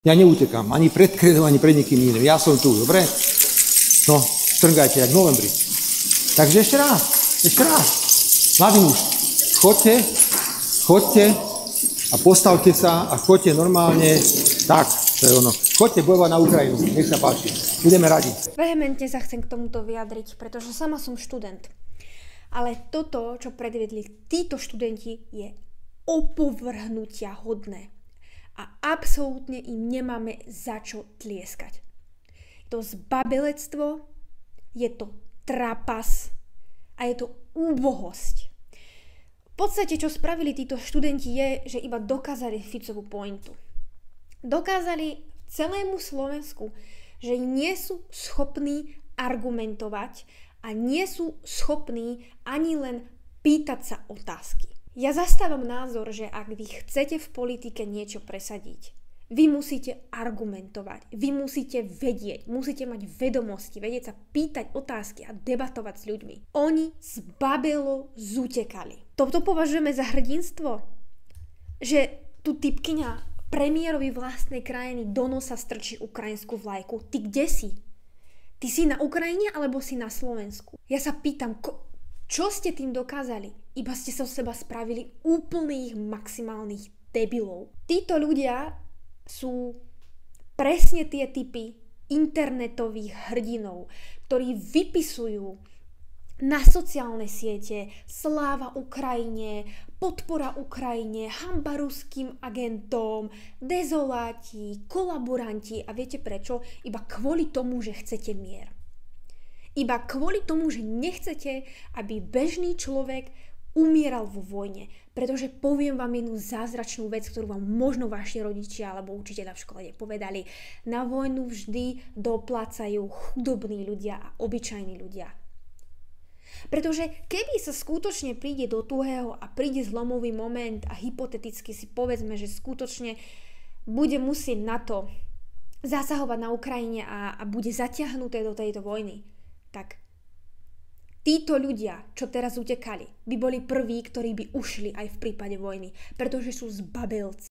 Ja neutekám ani pred kredom, ani pred nikým iným. Ja som tu, dobre? No, štrngajte, jak v novembri. Takže ešte raz. Mladý muž, chodte a postavte sa a chodte normálne. Tak, to je ono. Chodte bojovať na Ukrajinu, nech sa páči. Budeme radi. Vehementne sa chcem k tomuto vyjadriť, pretože sama som študent. Ale toto, čo predviedli títo študenti, je opovrhnutia hodné. A absolútne im nemáme za čo tlieskať. Je to zbabelectvo, je to trapas a je to úbohosť. V podstate, čo spravili títo študenti je, že iba dokázali Ficovú pointu. Dokázali celému Slovensku, že nie sú schopní argumentovať a nie sú schopní ani len pýtať sa otázky. Ja zastávam názor, že ak vy chcete v politike niečo presadiť, vy musíte argumentovať, vy musíte vedieť, musíte mať vedomosti, vedieť sa pýtať otázky a debatovať s ľuďmi. Oni zbabelo zutekali. Toto považujeme za hrdinstvo? Že tu typkyňa premiérovi vlastnej krajiny do nosa strčí ukrajinskú vlajku. Ty kde si? Ty si na Ukrajine alebo si na Slovensku? Ja sa pýtam, čo ste tým dokázali? Iba ste sa o seba spravili úplných maximálnych debilov. Títo ľudia sú presne tie typy internetových hrdinov, ktorí vypisujú na sociálne siete sláva Ukrajine, podpora Ukrajine, hanba ruským agentom, dezoláti, kolaboranti. A viete prečo? Iba kvôli tomu, že chcete mier. Iba kvôli tomu, že nechcete, aby bežný človek umieral vo vojne. Pretože poviem vám jednu zázračnú vec, ktorú vám možno vaši rodičia alebo učiteľa v škole povedali. Na vojnu vždy doplácajú chudobní ľudia a obyčajní ľudia. Pretože keby sa skutočne príde do tuhého a príde zlomový moment a hypoteticky si povedzme, že skutočne bude musieť NATO zasahovať na Ukrajine a bude zatiahnuté do tejto vojny, tak títo ľudia, čo teraz utekali, by boli prví, ktorí by ušli aj v prípade vojny, pretože sú zbabelci.